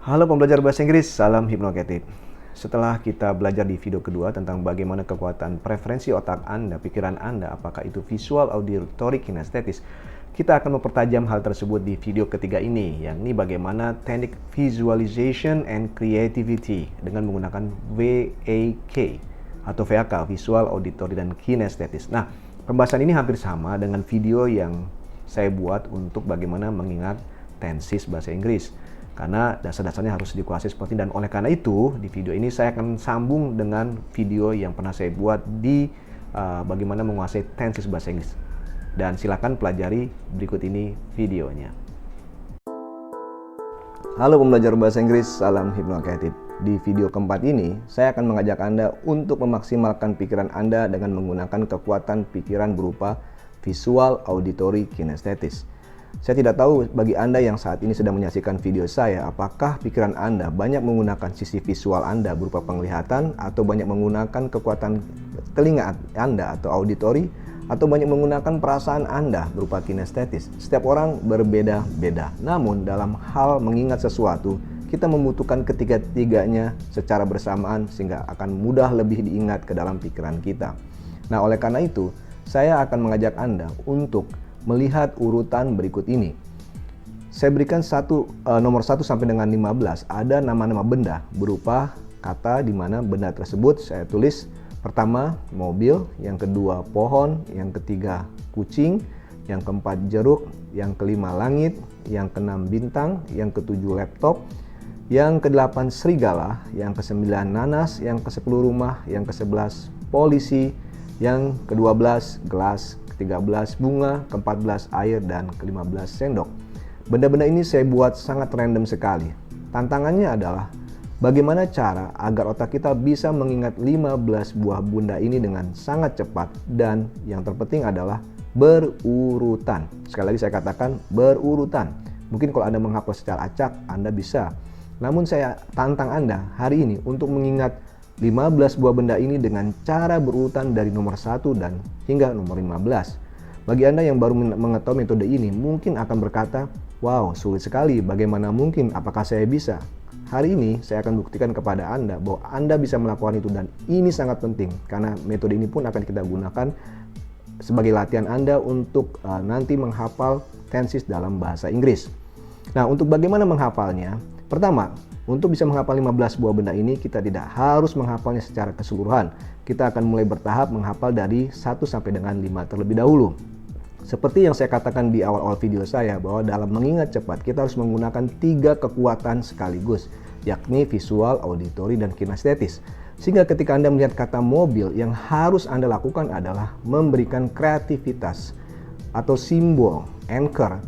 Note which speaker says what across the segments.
Speaker 1: Halo pembelajar bahasa Inggris, salam hipnoketik. Setelah kita belajar di video kedua tentang bagaimana kekuatan preferensi otak Anda, pikiran Anda, apakah itu visual, auditory, kinestetis, kita akan mempertajam hal tersebut di video ketiga ini, yakni bagaimana teknik visualization and creativity dengan menggunakan VAK atau VAK, visual, auditory, dan kinestetis. Nah, pembahasan ini hampir sama dengan video yang saya buat untuk bagaimana mengingat tenses bahasa Inggris. Karena dasar-dasarnya harus dikuasai seperti ini. Dan oleh karena itu, di video ini saya akan sambung dengan video yang pernah saya buat di bagaimana menguasai tenses bahasa Inggris. Dan silakan pelajari berikut ini videonya. Halo pembelajar bahasa Inggris, salam hipnoketik. Di video keempat ini, saya akan mengajak Anda untuk memaksimalkan pikiran Anda dengan menggunakan kekuatan pikiran berupa visual, auditory, kinestetis. Saya tidak tahu bagi Anda yang saat ini sedang menyaksikan video saya, apakah pikiran Anda banyak menggunakan sisi visual Anda berupa penglihatan, atau banyak menggunakan kekuatan telinga Anda atau auditory, atau banyak menggunakan perasaan Anda berupa kinestetis. Setiap orang berbeda-beda. Namun dalam hal mengingat sesuatu, kita membutuhkan ketiga-tiganya secara bersamaan sehingga akan mudah lebih diingat ke dalam pikiran kita. Nah, oleh karena itu, saya akan mengajak Anda untuk melihat urutan berikut ini. Saya berikan nomor 1 sampai dengan 15. Ada nama-nama benda berupa kata di mana benda tersebut saya tulis. Pertama, mobil, yang kedua pohon, yang ketiga kucing, yang keempat jeruk, yang kelima langit, yang keenam bintang, yang ketujuh laptop, yang kedelapan serigala, yang kesembilan nanas, yang kesepuluh rumah, yang kesebelas polisi, yang ke-12 gelas, ke-13 bunga, ke-14 air, dan ke-15 sendok. Benda-benda ini saya buat sangat random sekali. Tantangannya adalah bagaimana cara agar otak kita bisa mengingat 15 buah benda ini dengan sangat cepat, dan yang terpenting adalah berurutan. Sekali lagi saya katakan berurutan. Mungkin kalau Anda menghafal secara acak, Anda bisa. Namun saya tantang Anda hari ini untuk mengingat 15 buah benda ini dengan cara berurutan dari nomor 1 dan hingga nomor 15. Bagi Anda yang baru mengetahui metode ini, mungkin akan berkata, wow, sulit sekali, bagaimana mungkin, apakah saya bisa? Hari ini saya akan buktikan kepada Anda bahwa Anda bisa melakukan itu, dan ini sangat penting karena metode ini pun akan kita gunakan sebagai latihan Anda untuk nanti menghafal tenses dalam bahasa Inggris. Nah, untuk bagaimana menghafalnya? Pertama, untuk bisa menghafal 15 buah benda ini, kita tidak harus menghafalnya secara keseluruhan. Kita akan mulai bertahap menghafal dari 1 sampai dengan 5 terlebih dahulu. Seperti yang saya katakan di awal-awal video saya, bahwa dalam mengingat cepat, kita harus menggunakan 3 kekuatan sekaligus, yakni visual, auditory, dan kinestetis. Sehingga ketika Anda melihat kata mobil, yang harus Anda lakukan adalah memberikan kreativitas atau simbol, anchor,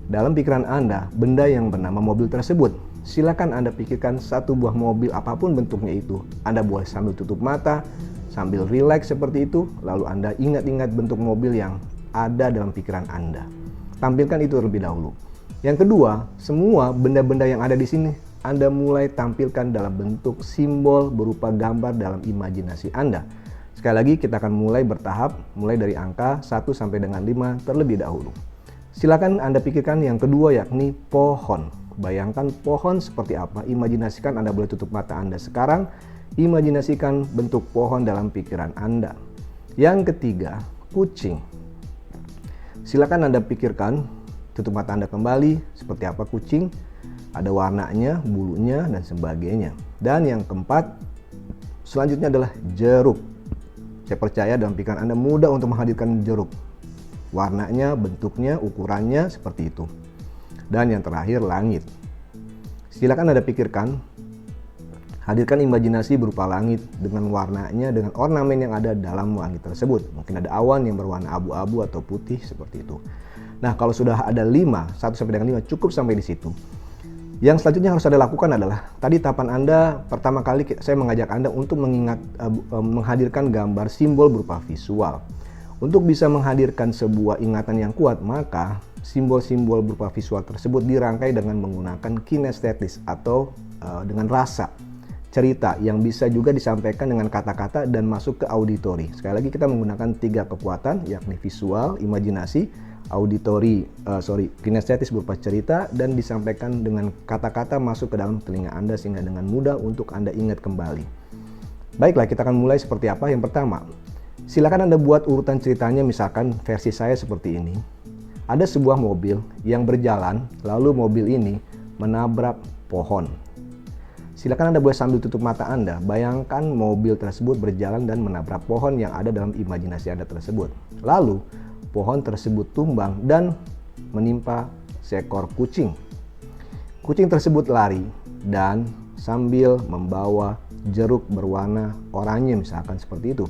Speaker 1: dalam pikiran Anda, benda yang bernama mobil tersebut. Silakan Anda pikirkan satu buah mobil apapun bentuknya itu. Anda boleh sambil tutup mata, sambil relax seperti itu, lalu Anda ingat-ingat bentuk mobil yang ada dalam pikiran Anda. Tampilkan itu terlebih dahulu. Yang kedua, semua benda-benda yang ada di sini Anda mulai tampilkan dalam bentuk simbol berupa gambar dalam imajinasi Anda. Sekali lagi kita akan mulai bertahap, mulai dari angka 1 sampai dengan 5 terlebih dahulu. Silakan Anda pikirkan yang kedua, yakni pohon. Bayangkan pohon seperti apa, imajinasikan. Anda boleh tutup mata Anda sekarang, imajinasikan bentuk pohon dalam pikiran Anda. Yang ketiga, kucing. Silakan Anda pikirkan, tutup mata Anda kembali, seperti apa kucing, ada warnanya, bulunya, dan sebagainya. Dan yang keempat, selanjutnya adalah jeruk. Saya percaya dalam pikiran Anda mudah untuk menghadirkan jeruk. Warnanya, bentuknya, ukurannya seperti itu. Dan yang terakhir, langit. Silakan Anda pikirkan, hadirkan imajinasi berupa langit dengan warnanya, dengan ornamen yang ada dalam langit tersebut. Mungkin ada awan yang berwarna abu-abu atau putih seperti itu. Nah, kalau sudah ada 5, 1 sampai dengan 5 cukup sampai di situ. Yang selanjutnya harus Anda lakukan adalah, tadi tahapan Anda, pertama kali saya mengajak Anda untuk menghadirkan gambar simbol berupa visual. Untuk bisa menghadirkan sebuah ingatan yang kuat, maka simbol-simbol berupa visual tersebut dirangkai dengan menggunakan kinestetis atau dengan rasa, cerita yang bisa juga disampaikan dengan kata-kata dan masuk ke auditory. Sekali lagi kita menggunakan 3 kekuatan, yakni visual, imajinasi, kinestetis berupa cerita dan disampaikan dengan kata-kata masuk ke dalam telinga Anda sehingga dengan mudah untuk Anda ingat kembali. Baiklah, kita akan mulai seperti apa. Yang pertama, silakan Anda buat urutan ceritanya, misalkan versi saya seperti ini. Ada sebuah mobil yang berjalan, lalu mobil ini menabrak pohon. Silakan Anda boleh sambil tutup mata Anda, bayangkan mobil tersebut berjalan dan menabrak pohon yang ada dalam imajinasi Anda tersebut. Lalu, pohon tersebut tumbang dan menimpa seekor kucing. Kucing tersebut lari dan sambil membawa jeruk berwarna oranye, misalkan seperti itu.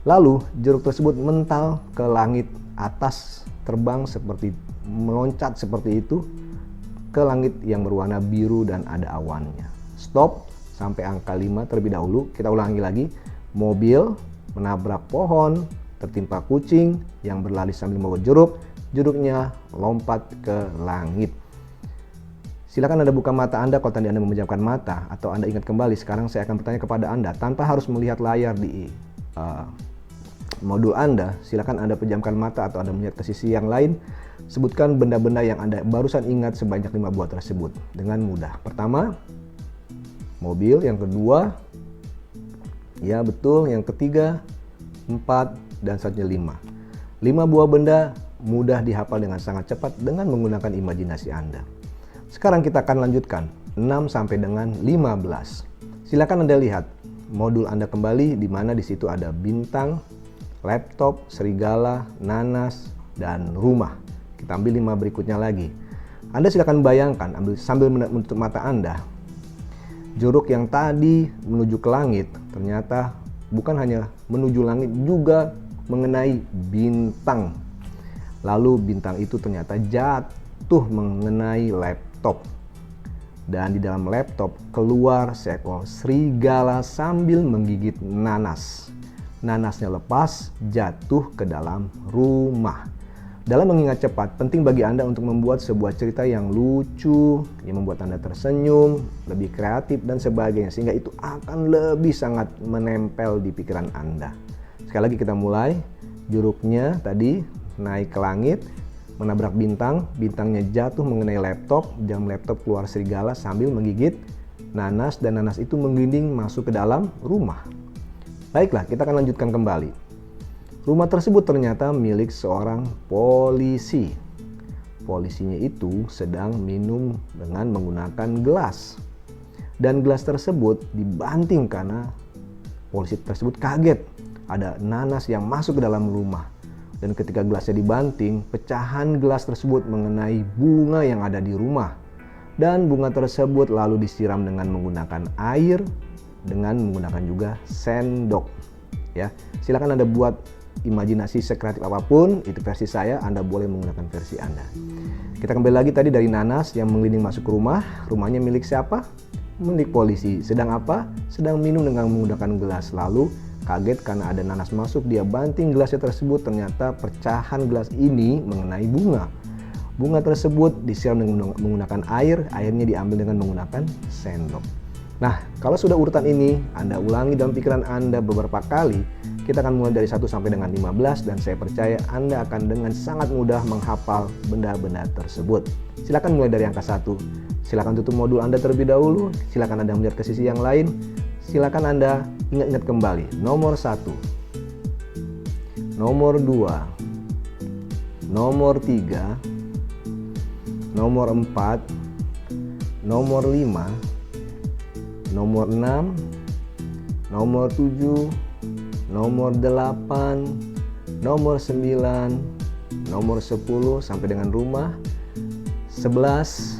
Speaker 1: Lalu jeruk tersebut mental ke langit atas, terbang seperti meloncat seperti itu ke langit yang berwarna biru dan ada awannya. Stop sampai angka 5 terlebih dahulu. Kita ulangi lagi. Mobil menabrak pohon, tertimpa kucing yang berlari sambil membawa jeruk. Jeruknya lompat ke langit. Silakan Anda buka mata Anda kalau tadi Anda memejamkan mata atau Anda ingat kembali. Sekarang saya akan bertanya kepada Anda tanpa harus melihat layar di modul Anda. Silakan Anda pejamkan mata atau Anda melihat ke sisi yang lain. Sebutkan benda-benda yang Anda barusan ingat sebanyak 5 buah tersebut dengan mudah. Pertama, mobil. Yang kedua, ya betul. Yang ketiga, 4, dan selanjutnya 5. 5 buah benda mudah dihafal dengan sangat cepat dengan menggunakan imajinasi Anda. Sekarang kita akan lanjutkan 6 sampai dengan 15. Silakan Anda lihat modul Anda kembali, di mana di situ ada bintang, laptop, serigala, nanas, dan rumah. Kita ambil 5 berikutnya lagi. Anda silakan bayangkan sambil menutup mata Anda, jeruk yang tadi menuju ke langit ternyata bukan hanya menuju langit, juga mengenai bintang. Lalu bintang itu ternyata jatuh mengenai laptop. Dan di dalam laptop keluar seekor serigala sambil menggigit nanas. Nanasnya lepas, jatuh ke dalam rumah. Dalam mengingat cepat, penting bagi Anda untuk membuat sebuah cerita yang lucu, yang membuat Anda tersenyum, lebih kreatif dan sebagainya, sehingga itu akan lebih sangat menempel di pikiran Anda. Sekali lagi kita mulai. Jeruknya tadi naik ke langit, menabrak bintang, bintangnya jatuh mengenai laptop, dalam laptop keluar serigala sambil menggigit nanas, dan nanas itu menggelinding masuk ke dalam rumah. Baiklah, kita akan lanjutkan kembali. Rumah tersebut ternyata milik seorang polisi. Polisinya itu sedang minum dengan menggunakan gelas. Dan gelas tersebut dibanting karena polisi tersebut kaget. Ada nanas yang masuk ke dalam rumah. Dan ketika gelasnya dibanting, pecahan gelas tersebut mengenai bunga yang ada di rumah. Dan bunga tersebut lalu disiram dengan menggunakan air, dengan menggunakan juga sendok. Ya, silakan Anda buat imajinasi sekreatif apapun, itu versi saya, Anda boleh menggunakan versi Anda. Kita kembali lagi tadi dari nanas yang menggelinding masuk ke rumah. Rumahnya milik siapa? Milik polisi. Sedang apa? Sedang minum dengan menggunakan gelas. Lalu kaget karena ada nanas masuk, dia banting gelasnya tersebut, ternyata pecahan gelas ini mengenai bunga. Bunga tersebut disiram dengan menggunakan air, airnya diambil dengan menggunakan sendok. Nah, kalau sudah urutan ini Anda ulangi dalam pikiran Anda beberapa kali, kita akan mulai dari 1 sampai dengan 15, dan saya percaya Anda akan dengan sangat mudah menghafal benda-benda tersebut. Silakan mulai dari angka 1. Silakan tutup modul Anda terlebih dahulu. Silakan Anda melihat ke sisi yang lain. Silakan Anda ingat-ingat kembali. Nomor 1, nomor 2, nomor 3, nomor 4, nomor 5, nomor 6, nomor 7, nomor 8, nomor 9, nomor 10 sampai dengan rumah, 11,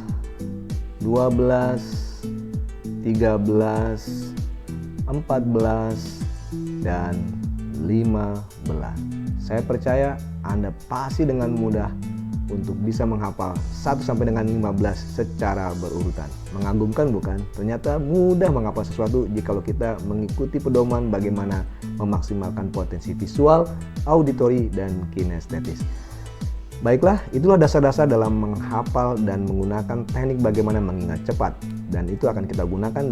Speaker 1: 12, 13, 14, dan 15. Saya percaya Anda pasti dengan mudah untuk bisa menghafal 1 sampai dengan 15 secara berurutan. Mengagumkan bukan? Ternyata mudah menghafal sesuatu jika kita mengikuti pedoman bagaimana memaksimalkan potensi visual, auditori, dan kinestetis. Baiklah, itulah dasar-dasar dalam menghafal dan menggunakan teknik bagaimana mengingat cepat. Dan itu akan kita gunakan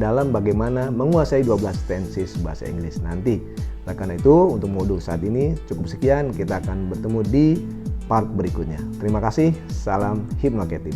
Speaker 1: dalam bagaimana menguasai 12 tenses bahasa Inggris nanti. Oleh karena itu, untuk modul saat ini cukup sekian. Kita akan bertemu di part berikutnya. Terima kasih, salam hipnoketif.